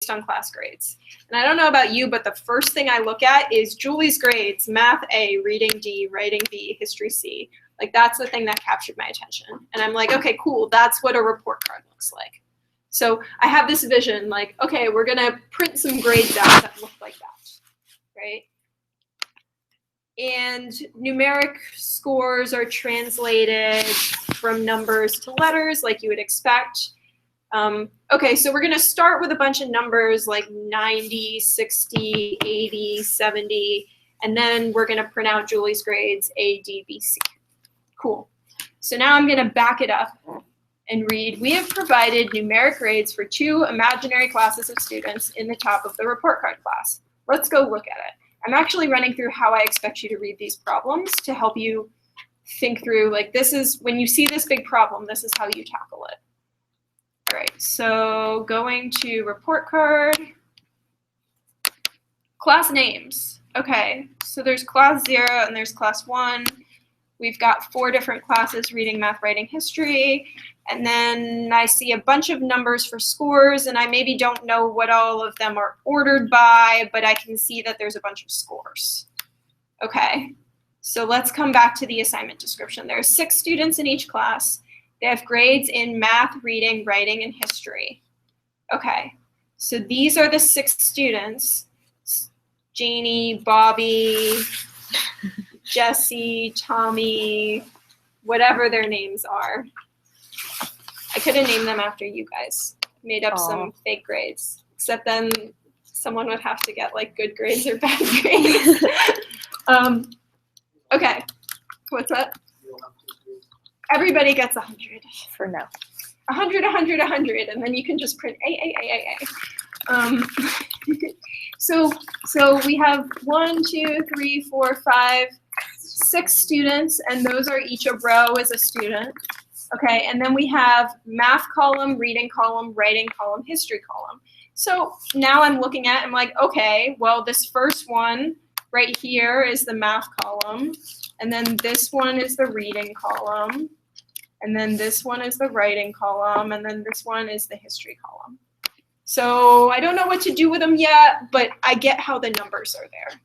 based on class grades. And I don't know about you, but the first thing I look at is Julie's grades, math A, reading D, writing B, history C. Like that's the thing that captured my attention. And I'm like, okay, cool, that's what a report card looks like. So I have this vision, like, okay, we're gonna print some grades out that look like that, right? And numeric scores are translated from numbers to letters like you would expect. Okay, so we're gonna start with a bunch of numbers like 90, 60, 80, 70, and then we're gonna print out Julie's grades A, D, B, C. Cool. So now I'm gonna back it up and read, we have provided numeric grades for 2 imaginary classes of students in the top of the report card class. Let's go look at it. I'm actually running through how I expect you to read these problems to help you think through, like this is, when you see this big problem, this is how you tackle it. All right, so going to report card, class names. Okay, so there's class 0 and there's class 1. We've got 4 different classes, reading, math, writing, history. And then I see a bunch of numbers for scores, and I maybe don't know what all of them are ordered by, but I can see that there's a bunch of scores. Okay, so let's come back to the assignment description. There are 6 students in each class. They have grades in math, reading, writing, and history. Okay, so these are the 6 students. Janie, Bobby, Jesse, Tommy, whatever their names are. I could have named them after you guys. Made up some fake grades. Except then someone would have to get like good grades or bad grades. Okay, what's that? Everybody gets 100. For now. 100, 100, 100, and then you can just print A. So we have 1, 2, 3, 4, 5, 6 students, and those are each a row as a student. Okay, and then we have math column, reading column, writing column, history column. So now I'm looking at, I'm like, okay, well, this first one right here is the math column, and then this one is the reading column, and then this one is the writing column, and then this one is the history column. So I don't know what to do with them yet, but I get how the numbers are there.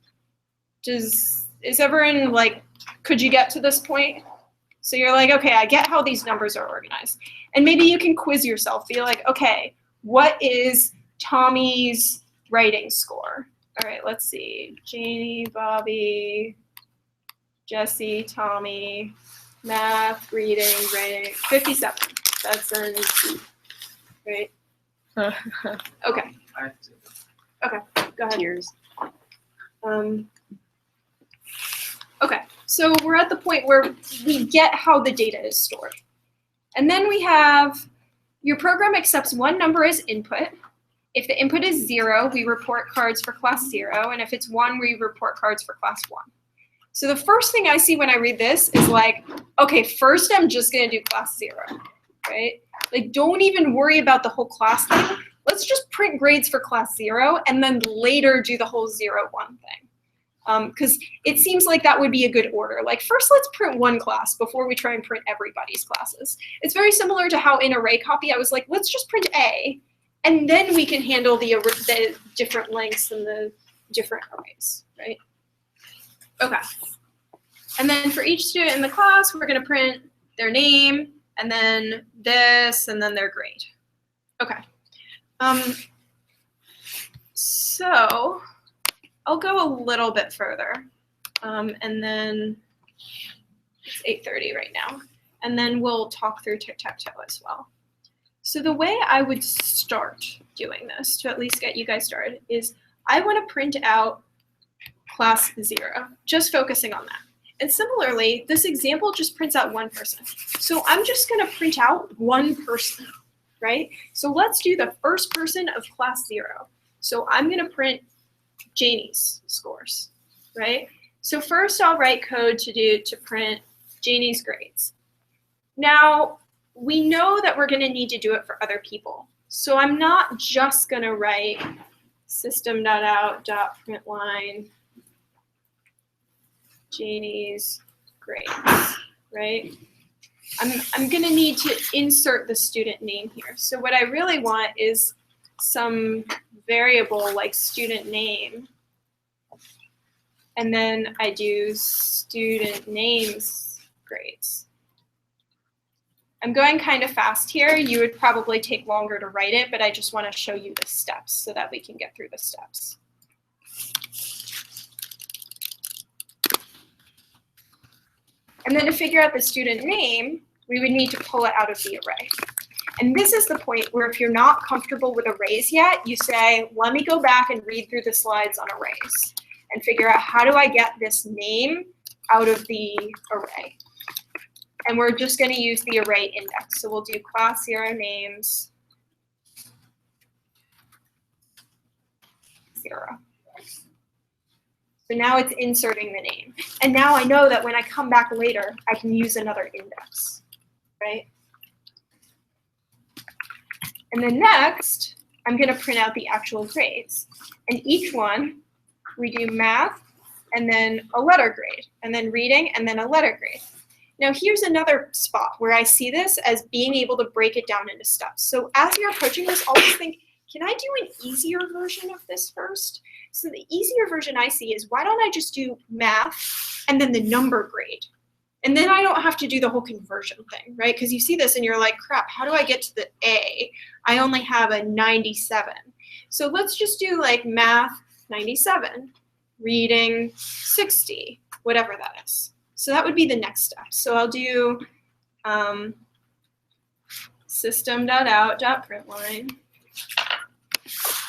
Is everyone like, could you get to this point? So you're like, okay, I get how these numbers are organized. And maybe you can quiz yourself, be like, okay, what is Tommy's writing score? All right, let's see. Janie, Bobby, Jesse, Tommy, math, reading, writing, 57. That's an E, right? Okay. Okay, go ahead. Tears. Okay, so we're at the point where we get how the data is stored. And then we have, your program accepts one number as input. If the input is 0, we report cards for class 0, and if it's 1, we report cards for class 1. So the first thing I see when I read this is like, okay, first I'm just gonna do class 0, right? Like, don't even worry about the whole class thing. Let's just print grades for class 0 and then later do the whole 0, 1 thing. Because it seems like that would be a good order. Like, first let's print one class before we try and print everybody's classes. It's very similar to how in array copy I was like, let's just print A, and then we can handle the different lengths and the different arrays, right? Okay. And then for each student in the class, we're going to print their name, and then this, and then their grade. Okay. So I'll go a little bit further, and then it's 8:30 right now, and then we'll talk through tic-tac-toe as well. So the way I would start doing this, to at least get you guys started, is I want to print out class 0, just focusing on that. And similarly, this example just prints out one person. So I'm just going to print out one person, right? So let's do the first person of class 0. So I'm going to print Janie's scores, right? So first I'll write code to print Janie's grades. Now, we know that we're going to need to do it for other people. So I'm not just going to write system.out.println Janie's grades, right? I'm going to need to insert the student name here. So what I really want is some variable like student name, and then I do student names grades. I'm going kind of fast here. You would probably take longer to write it, but I just want to show you the steps so that we can get through the steps. And then to figure out the student name, we would need to pull it out of the array. And this is the point where if you're not comfortable with arrays yet, you say, let me go back and read through the slides on arrays and figure out how do I get this name out of the array. And we're just going to use the array index. So we'll do class 0 names 0. So now it's inserting the name. And now I know that when I come back later, I can use another index, right? And then next, I'm going to print out the actual grades. And each one, we do math, and then a letter grade, and then reading, and then a letter grade. Now here's another spot where I see this as being able to break it down into steps. So as you're approaching this, always think, can I do an easier version of this first? So the easier version I see is, why don't I just do math and then the number grade? And then I don't have to do the whole conversion thing, right? Because you see this and you're like, crap, how do I get to the A? I only have a 97. So let's just do like math 97, reading 60, whatever that is. So that would be the next step. So I'll do system.out.println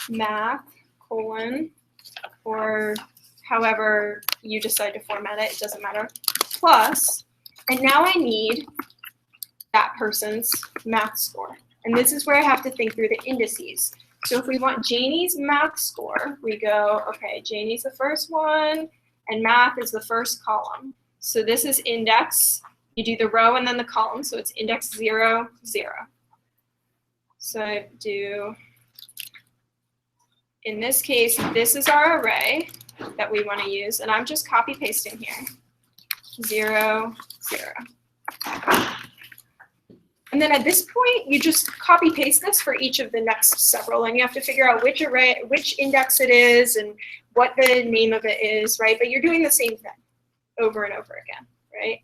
math colon, or however you decide to format it, it doesn't matter, plus, and now I need that person's math score. And this is where I have to think through the indices. So if we want Janie's math score, we go, okay, Janie's the first one, and math is the first column. So this is index. You do the row and then the column, so it's index 0, 0. So I do, in this case, this is our array that we want to use, and I'm just copy pasting here, 0, 0. And then at this point, you just copy paste this for each of the next several, and you have to figure out which array, which index it is, and what the name of it is, right? But you're doing the same thing over and over again, right?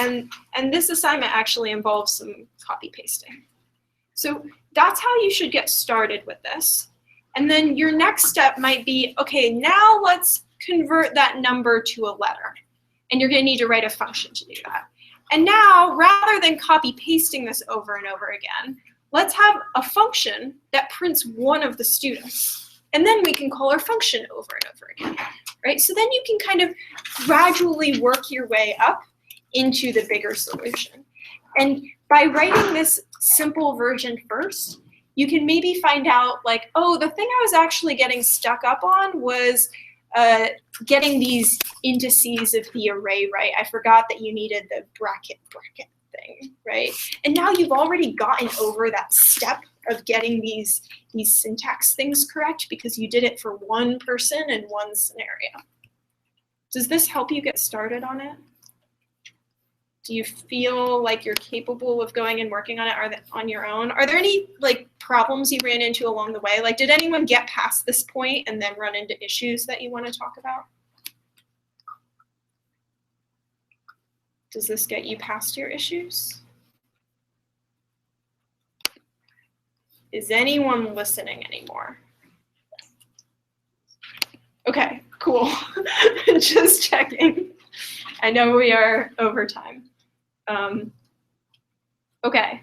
And this assignment actually involves some copy pasting. So that's how you should get started with this. And then your next step might be, okay, now let's convert that number to a letter. And you're gonna need to write a function to do that. And now, rather than copy pasting this over and over again, let's have a function that prints one of the students. And then we can call our function over and over again, right? So then you can kind of gradually work your way up into the bigger solution. And by writing this simple version first, you can maybe find out like, oh, the thing I was actually getting stuck up on was getting these indices of the array right. I forgot that you needed the bracket thing, right? And now you've already gotten over that step of getting these syntax things correct because you did it for one person in one scenario. Does this help you get started on it? Do you feel like you're capable of going and working on it on your own? Are there any like problems you ran into along the way? Like, did anyone get past this point and then run into issues that you want to talk about? Does this get you past your issues? Is anyone listening anymore? Okay, cool. Just checking. I know we are over time. Okay.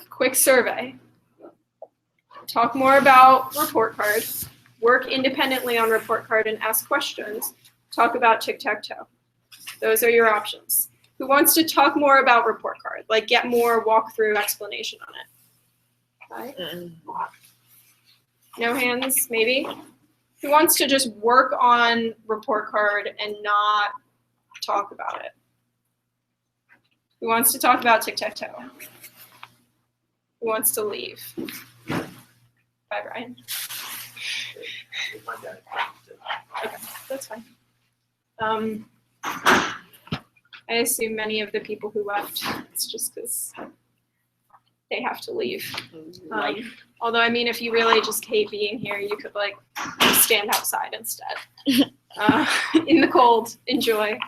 Quick survey. Talk more about report card. Work independently on report card and ask questions. Talk about tic-tac-toe. Those are your options. Who wants to talk more about report card? Like get more walkthrough explanation on it? Right? No hands, maybe? Who wants to just work on report card and not talk about it? Who wants to talk about tic-tac-toe? Who wants to leave? Bye, Brian. Okay, that's fine. I assume many of the people who left, it's just because they have to leave. Although, I mean, if you really just hate being here, you could like stand outside instead. In the cold, enjoy.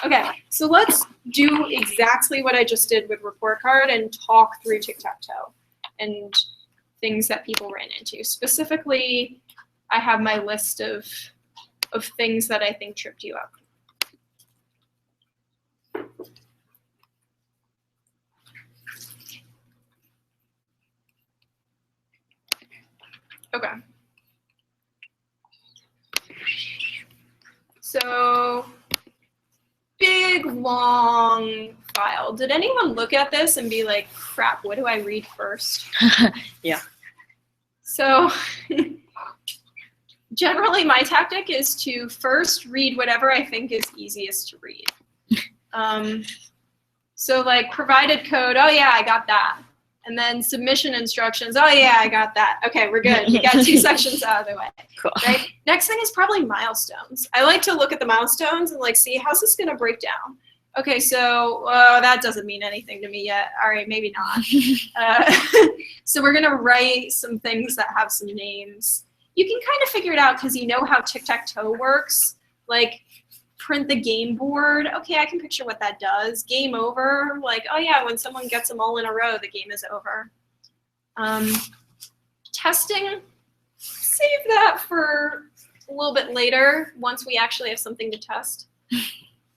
Okay, so let's do exactly what I just did with report card and talk through tic-tac-toe and things that people ran into. Specifically, I have my list of things that I think tripped you up. Okay. So, big, long file. Did anyone look at this and be like, crap, what do I read first? Yeah. So, generally my tactic is to first read whatever I think is easiest to read. So like provided code, oh yeah, I got that. And then submission instructions, oh yeah, I got that. Okay, we're good. We got 2 sections out of the way. Cool. Right? Next thing is probably milestones. I like to look at the milestones and like see, how's this gonna break down? Okay, so that doesn't mean anything to me yet. All right, maybe not. So we're gonna write some things that have some names. You can kind of figure it out because you know how tic-tac-toe works. Like print the game board. Okay, I can picture what that does. Game over. Like, oh yeah, when someone gets them all in a row, the game is over. Testing, save that for a little bit later once we actually have something to test.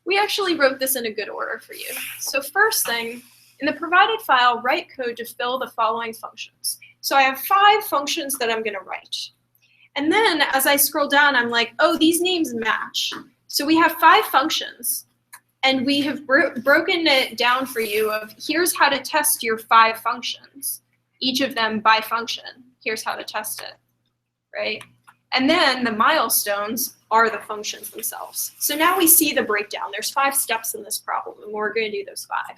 We actually wrote this in a good order for you. So first thing, in the provided file, write code to fill the following functions. So I have 5 functions that I'm gonna write. And then as I scroll down, I'm like, oh, these names match. So we have 5 functions, and we have broken it down for you of here's how to test your 5 functions, each of them by function. Here's how to test it, right? And then the milestones are the functions themselves. So now we see the breakdown. There's 5 steps in this problem, and we're going to do those 5.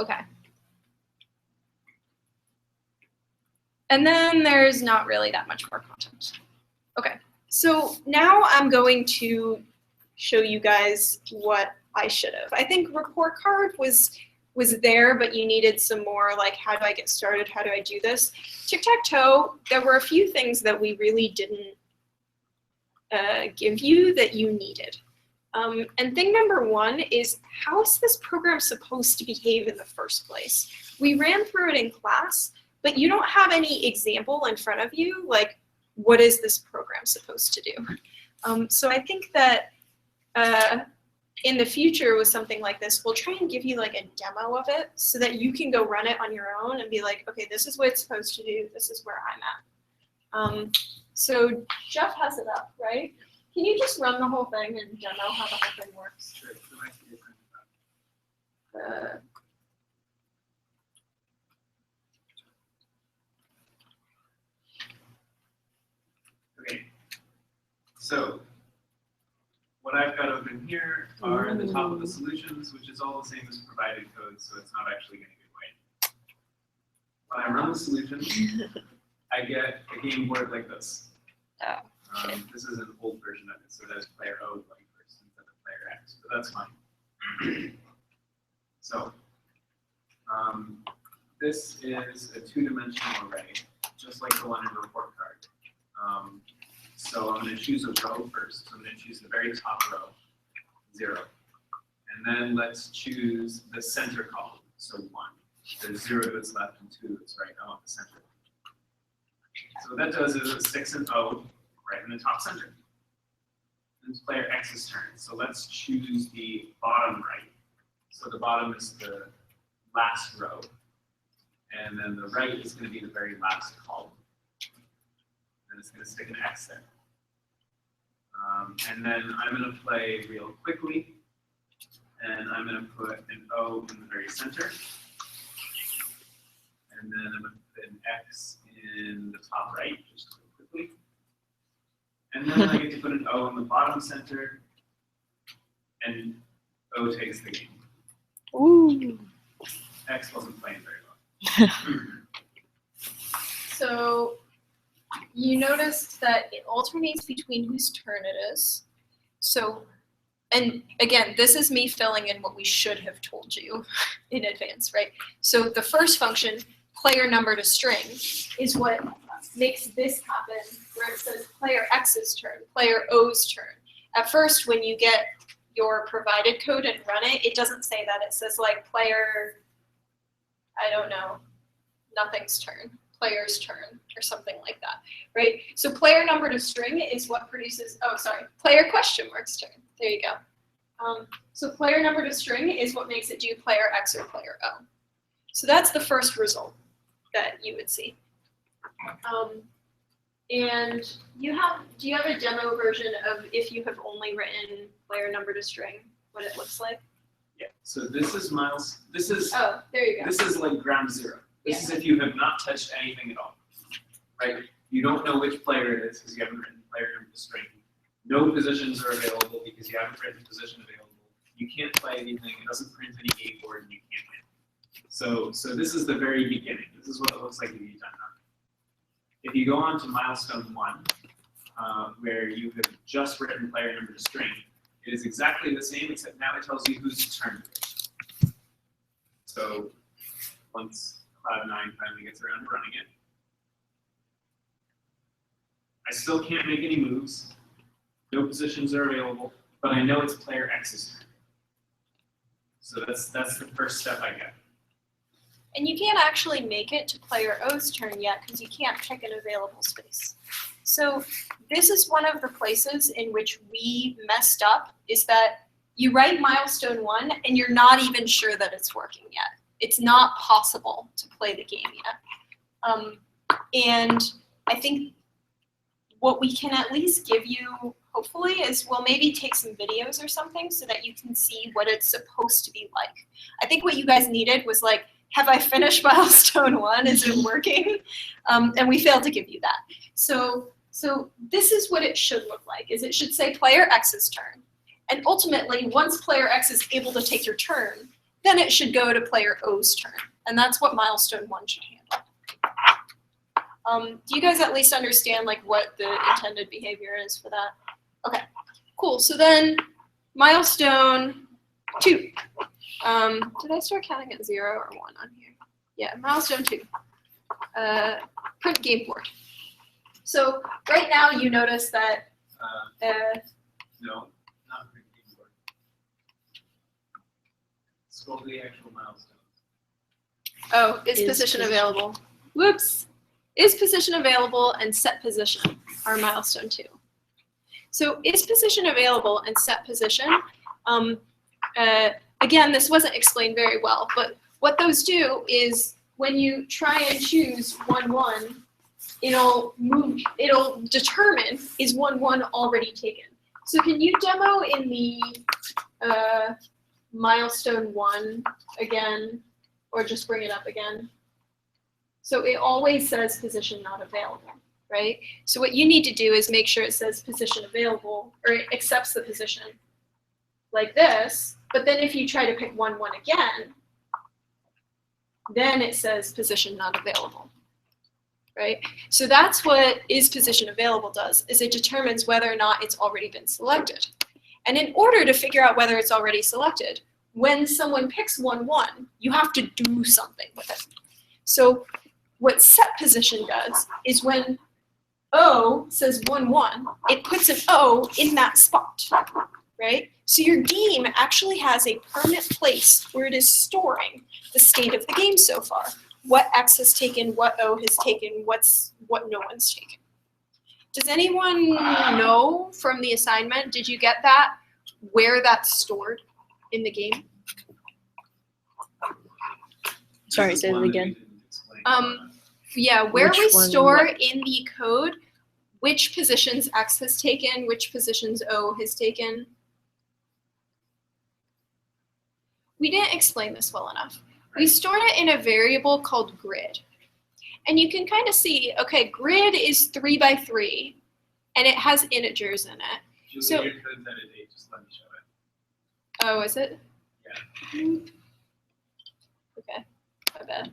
Okay. And then there's not really that much more content. Okay. So now I'm going to show you guys what I should have. I think report card was there, but you needed some more like, how do I get started? How do I do this? Tic-tac-toe, there were a few things that we really didn't give you that you needed. And thing number 1 is, how is this program supposed to behave in the first place? We ran through it in class, but you don't have any example in front of you, like, what is this program supposed to do? So I think that in the future with something like this, we'll try and give you like a demo of it so that you can go run it on your own and be like, okay, this is what it's supposed to do. This is where I'm at. So Jeff has it up, right? Can you just run the whole thing and demo how the whole thing works? Sure. Okay, so what I've got open here are the top of the solutions, which is all the same as provided code, so it's not actually going to get white. When I run the solution, I get a game board like this. This is an old version of it, so there's player O going first instead of player X, but that's fine. So this is a 2-dimensional array, just like the one in report card. So I'm going to choose a row first. So I'm going to choose the very top row, 0. And then let's choose the center column, so 1. There's 0 that's left and 2 that's right. I want the center. So what that does is it sticks an O right in the top center. It's player X's turn. So let's choose the bottom right. So the bottom is the last row. And then the right is going to be the very last column. And it's going to stick an X there. And then I'm going to play real quickly. And I'm going to put an O in the very center. And then I'm going to put an X in the top right, just real quickly. And then I get to put an O in the bottom center. And O takes the game. Ooh. X wasn't playing very well. So you noticed that it alternates between whose turn it is. So and again, this is me filling in what we should have told you in advance, right? So the first function, player number to string, is what makes this happen, where it says player X's turn, player O's turn. At first, when you get your provided code and run it, it doesn't say that. It says like player, I don't know, nothing's turn, player's turn, or something like that, right? So player number to string is what produces, oh, sorry, player question mark's turn. There you go. So player number to string is what makes it do player X or player O. So that's the first result that you would see. And do you have a demo version of if you have only written player number to string, what it looks like? Yeah. So this is Oh, there you go. this is like ground zero. This is if you have not touched anything at all, right? You don't know which player it is because you haven't written player number to string. No positions are available because you haven't written position available. You can't play anything. It doesn't print any game board, and you can't win. So this is the very beginning. This is what it looks like if you've done that. If you go on to milestone 1, where you have just written player number to string, it is exactly the same, except now it tells you whose turn it is. So once Cloud9 finally gets around to running it, I still can't make any moves. No positions are available, but I know it's player X's turn. So that's the first step I get. And you can't actually make it to player O's turn yet because you can't pick an available space. So this is one of the places in which we messed up, is that you write milestone 1 and you're not even sure that it's working yet. It's not possible to play the game yet. And I think what we can at least give you, hopefully, is we'll maybe take some videos or something so that you can see what it's supposed to be like. I think what you guys needed was like, have I finished milestone 1? Is it working? And we failed to give you that. So this is what it should look like, is it should say player X's turn. And ultimately, once player X is able to take your turn, then it should go to player O's turn. And that's what milestone 1 should handle. Do you guys at least understand like what the intended behavior is for that? Okay, cool. So then milestone 2. Did I start counting at 0 or 1 on here? Yeah, milestone 2. Print game board. So right now you notice that. No, not print game board. Scroll to the actual milestones. Oh, is position available? Whoops. Is position available and set position are milestone 2. So is position available and set position? Again, this wasn't explained very well, but what those do is when you try and choose 1, 1, it'll determine is 1, 1 already taken. So can you demo in the milestone 1 again, or just bring it up again? So it always says position not available, right? So what you need to do is make sure it says position available, or it accepts the position like this. But then if you try to pick 1, 1 again, then it says position not available, right? So that's what is position available does, is it determines whether or not it's already been selected. And in order to figure out whether it's already selected, when someone picks 1, 1, you have to do something with it. So what set position does is when O says 1, 1, it puts an O in that spot, right? So your game actually has a permanent place where it is storing the state of the game so far. What X has taken, what O has taken, what no one's taken. Does anyone know from the assignment, did you get that, where that's stored in the game? Sorry, say it again. Yeah, where we Which one, store what? in the code which positions X has taken, which positions O has taken. We didn't explain this well enough. We stored it in a variable called grid. And you can kind of see, okay, grid is 3 by 3, and it has integers in it. Julie, So- your code's out of date. Just let me show it. Oh, is it? Yeah. Okay, my bad.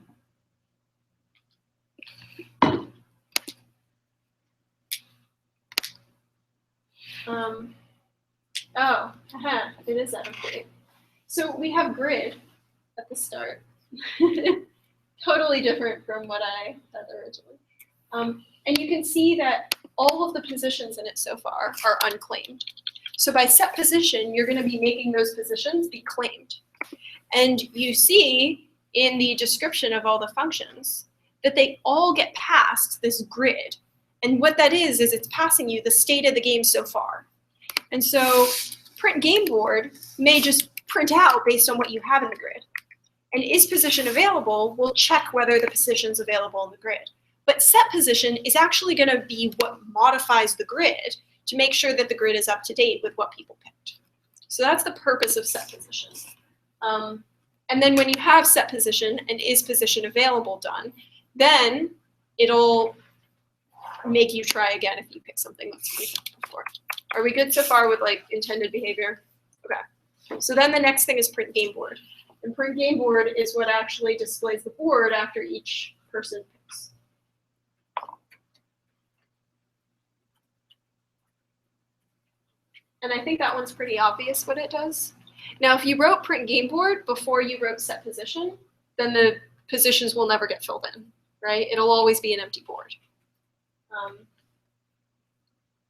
Oh, it is out of date. So we have grid at the start. Totally different from what I had originally. And you can see that all of the positions in it so far are unclaimed. So by set position, you're going to be making those positions be claimed. And you see in the description of all the functions that they all get passed this grid. And what that is it's passing you the state of the game so far. And so print game board may just print out based on what you have in the grid. And is position available, we'll check whether the position's available in the grid. But set position is actually going to be what modifies the grid to make sure that the grid is up to date with what people picked. So that's the purpose of set position. And then when you have set position and is position available done, then it'll make you try again if you pick something that's been done before. Are we good so far with like intended behavior? Okay. So then the next thing is print game board. And print game board is what actually displays the board after each person picks. And I think that one's pretty obvious what it does. Now, if you wrote print game board before you wrote set position, then the positions will never get filled in, right? It'll always be an empty board.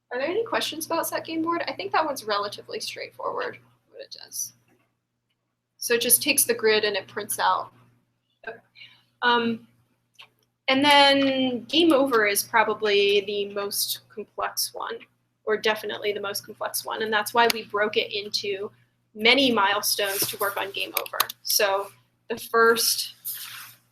Are there any questions about set game board? I think that one's relatively straightforward what it does. So it just takes the grid and it prints out. Okay. And then game over is probably the most complex one, or definitely the most complex one. And that's why we broke it into many milestones to work on game over. So the first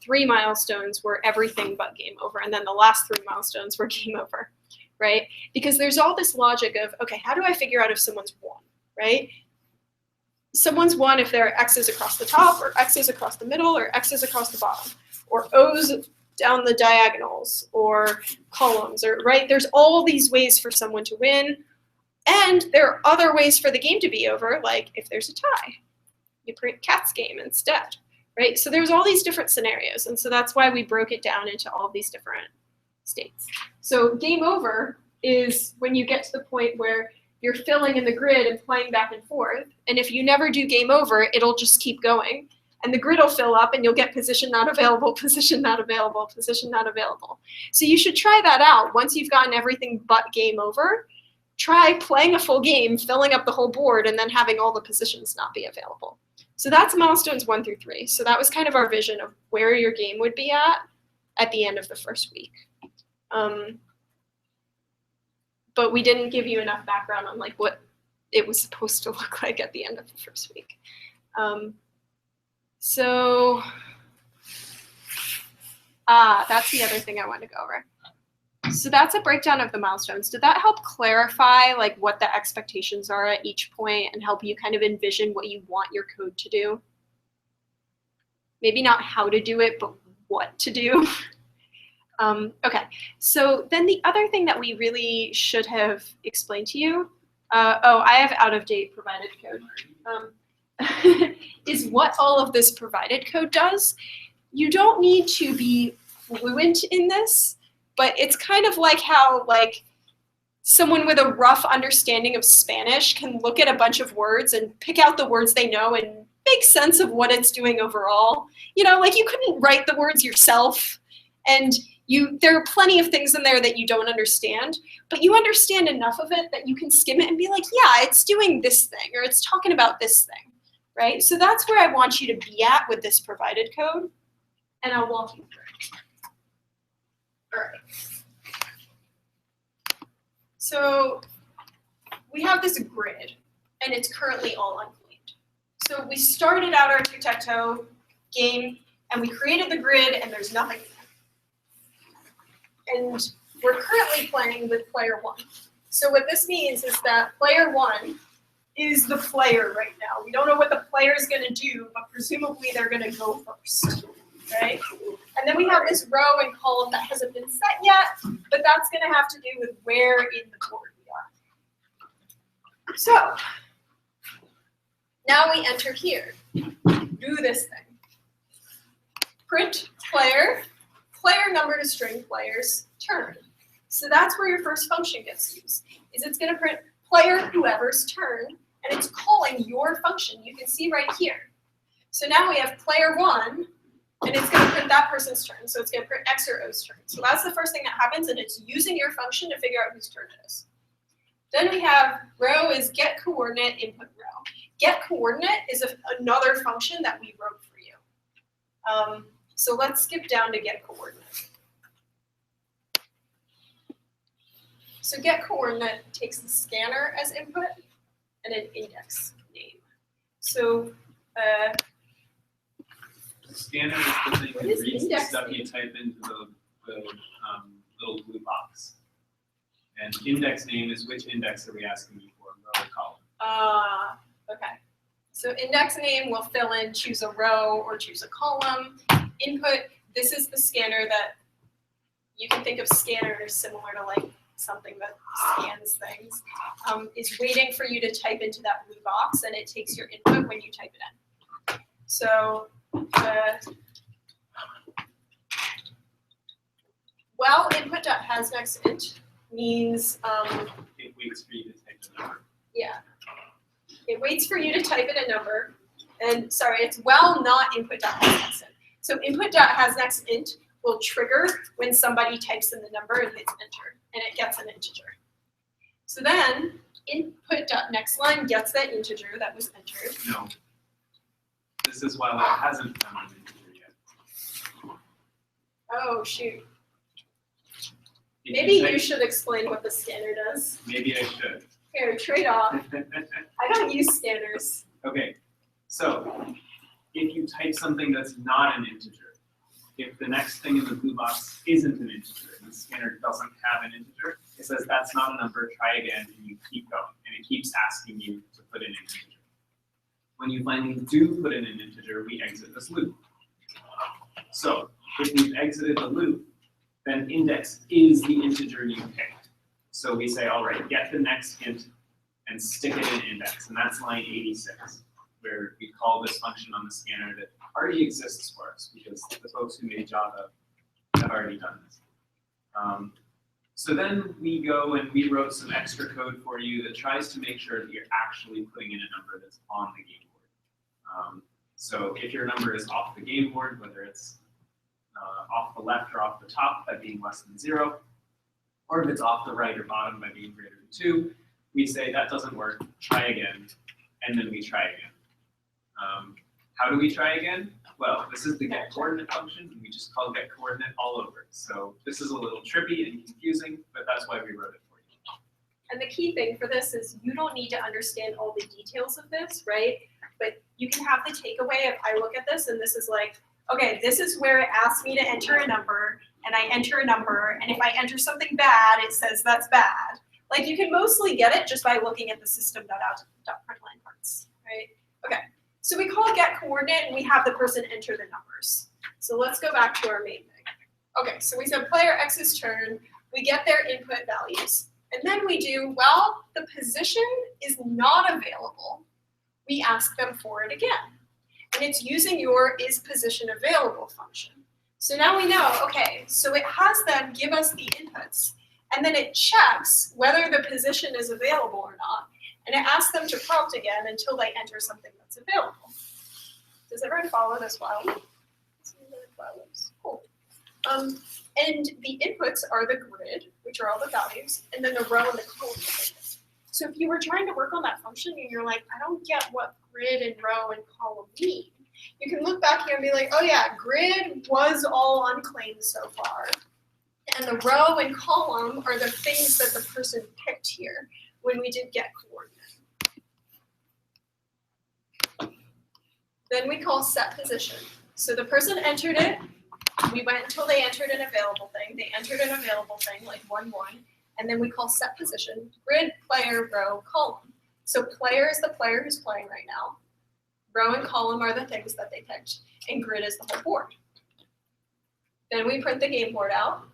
3 milestones were everything but game over. And then the last 3 milestones were game over, right? Because there's all this logic of, okay, how do I figure out if someone's won, right? Someone's won if there are X's across the top, or X's across the middle, or X's across the bottom, or O's down the diagonals, or columns, or right? There's all these ways for someone to win. And there are other ways for the game to be over, like if there's a tie, you print cat's game instead, right? So there's all these different scenarios. And so that's why we broke it down into all these different states. So game over is when you get to the point where you're filling in the grid and playing back and forth. And if you never do game over, it'll just keep going. And the grid will fill up and you'll get position not available, position not available, position not available. So you should try that out. Once you've gotten everything but game over, try playing a full game, filling up the whole board, and then having all the positions not be available. So that's milestones 1 through 3. So that was kind of our vision of where your game would be at the end of the first week. But we didn't give you enough background on like what it was supposed to look like at the end of the first week. That's the other thing I wanted to go over. So that's a breakdown of the milestones. Did that help clarify like what the expectations are at each point and help you kind of envision what you want your code to do? Maybe not how to do it, but what to do. Okay, so then the other thing that we really should have explained to you, I have out-of-date provided code, is what all of this provided code does. You don't need to be fluent in this, but it's kind of like how like someone with a rough understanding of Spanish can look at a bunch of words and pick out the words they know and make sense of what it's doing overall. You know, like you couldn't write the words yourself, and there are plenty of things in there that you don't understand, but you understand enough of it that you can skim it and be like, yeah, it's doing this thing, or it's talking about this thing, right? So that's where I want you to be at with this provided code, and I'll walk you through it. All right. So we have this grid, and it's currently all unclaimed. So we started out our tic-tac-toe game, and we created the grid, and there's nothing in there. And we're currently playing with player 1. So what this means is that player 1 is the player right now. We don't know what the player is going to do, but presumably they're going to go first, right? And then we have this row and column that hasn't been set yet, but that's going to have to do with where in the board we are. So now we enter here. Do this thing. Print player, player number to string players, turn. So that's where your first function gets used. Is it's going to print player whoever's turn, and it's calling your function. You can see right here. So now we have player 1, and it's going to print that person's turn. So it's going to print X or O's turn. So that's the first thing that happens, and it's using your function to figure out whose turn it is. Then we have row is get coordinate input row. Get coordinate is another function that we wrote for you. So let's skip down to get coordinate. So get coordinate takes the scanner as input and an index name. So The scanner is the thing What that is reads the index stuff name? you type into the little blue box. And index name is which index are we asking you for, row or column? Okay. So index name will fill in, choose a row or choose a column. Input, this is the scanner that you can think of scanners similar to like something that scans things, is waiting for you to type into that blue box, and it takes your input when you type it in. So while input.hasNextInt means It waits for you to type the number. yeah. It waits for you to type in a number, and sorry, it's while not input.hasNextInt. So input.hasNextInt will trigger when somebody types in the number and hits enter, and it gets an integer. So then input.nextLine gets that integer that was entered. No. This is while it hasn't found an integer yet. Oh shoot. If Maybe you type- should explain what the scanner does. Maybe I should. Here, trade off. I don't use scanners. Okay, so if you type something that's not an integer, if the next thing in the blue box isn't an integer, and the scanner doesn't have an integer, it says that's not a number, try again, and you keep going, and it keeps asking you to put in an integer. When you finally do put in an integer, we exit this loop. So if we've exited the loop, then index is the integer you picked. So we say, all right, get the next int and stick it in index, and that's line 86, where we call this function on the scanner that already exists for us, because the folks who made Java have already done this. So then we go and we wrote some extra code for you that tries to make sure that you're actually putting in a number that's on the game board. So if your number is off the game board, whether it's off the left or off the top by being less than 0, or if it's off the right or bottom by being greater than 2, we say that doesn't work, try again, and then we try again. How do we try again? Well, this is the get coordinate function, and we just call get coordinate all over. So this is a little trippy and confusing, but that's why we wrote it for you. And the key thing for this is you don't need to understand all the details of this, right? But you can have the takeaway if I look at this and this is like, okay, this is where it asks me to enter a number, and I enter a number, and if I enter something bad, it says that's bad. Like you can mostly get it just by looking at the system.out.println parts, right? Okay, so we call get coordinate, and we have the person enter the numbers. So let's go back to our main thing. Okay, so we said player X's turn, we get their input values. And then we do, well, the position is not available. We ask them for it again. And it's using your isPositionAvailable function. So now we know, okay, so it has them give us the inputs, and then it checks whether the position is available or not, and it asks them to prompt again until they enter something that's available. Does everyone follow this while loop? Cool. And the inputs are the grid, which are all the values, and then the row and the column. So if you were trying to work on that function and you're like, I don't get what grid and row and column mean, you can look back here and be like, oh yeah, grid was all unclaimed so far. And the row and column are the things that the person picked here when we did get coordinate. Then we call set position. So the person entered it. We went until they entered an available thing. They entered an available thing, like 1, 1. And then we call set position, grid, player, row, column. So player is the player who's playing right now. Row and column are the things that they picked. And grid is the whole board. Then we print the game board out.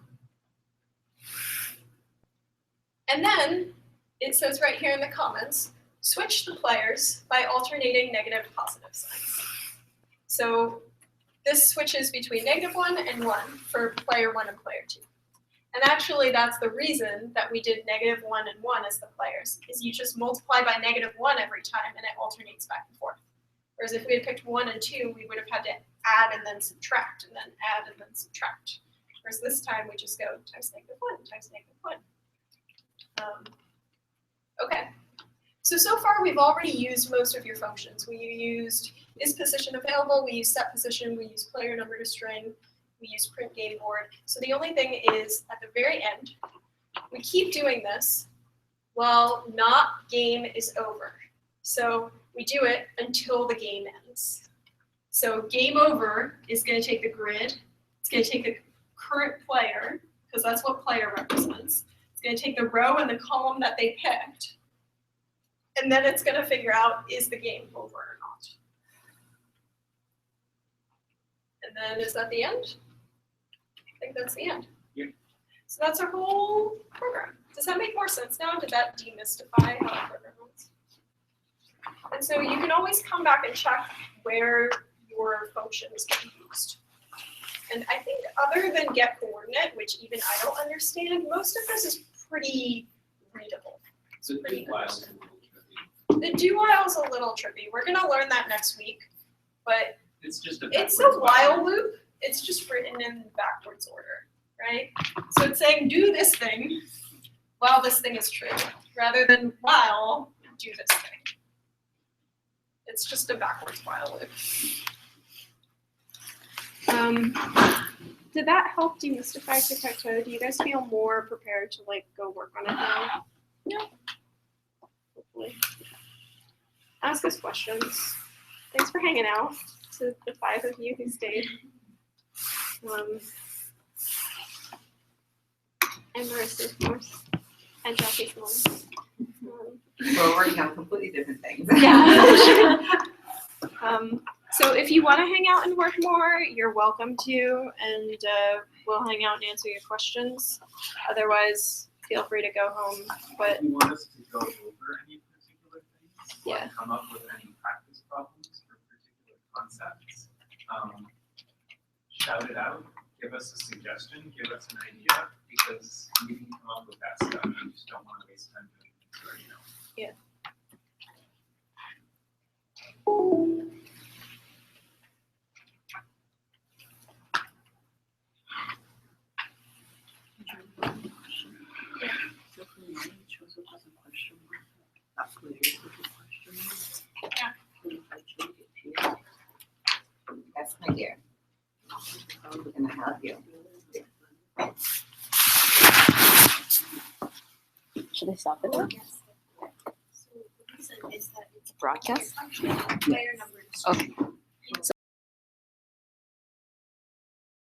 And then it says right here in the comments, switch the players by alternating negative positive signs. So this switches between -1 and 1 for player 1 and player 2. And actually, that's the reason that we did -1 and 1 as the players, is you just multiply by -1 every time and it alternates back and forth. Whereas if we had picked 1 and 2, we would have had to add and then subtract, and then add and then subtract. Whereas this time we just go times -1 times -1. Okay. So far we've already used most of your functions. We used is position available, we used set position, we used player number to string, we used print game board. So the only thing is at the very end, we keep doing this while not game is over. So we do it until the game ends. So game over is going to take the grid, it's going to take the current player, because that's what player represents. It's going to take the row and the column that they picked, and then it's going to figure out, is the game over or not? And then is that the end? I think that's the end. Yep. So that's our whole program. Does that make more sense now? Did that demystify how the program works? And so you can always come back and check where your functions get used. And I think other than get coordinate, which even I don't understand, most of this is pretty readable. So pretty while understandable. The do while is a little trippy. We're gonna learn that next week, but it's just a while loop. It's just written in backwards order, right? So it's saying do this thing while this thing is true, rather than while do this thing. It's just a backwards while loop. Did that help demystify tic-tac-toe? Do you guys feel more prepared to like go work on it now? Yeah. Hopefully. Ask us questions. Thanks for hanging out to the 5 of you who stayed. And Marissa, of course, and Jackie's mom. We're working on completely different things. Yeah. So if you want to hang out and work more, you're welcome to, and we'll hang out and answer your questions. Otherwise, feel free to go home. But if you want us to go over any particular things, Yeah. come up with any practice problems for particular concepts, shout it out, give us a suggestion, give us an idea, because we can come up with that stuff. We just don't want to waste time doing things we already know. Yeah. That's my dear. We're gonna have you. Should I stop it now? So the reason is that it's Broadcast? player number. Okay.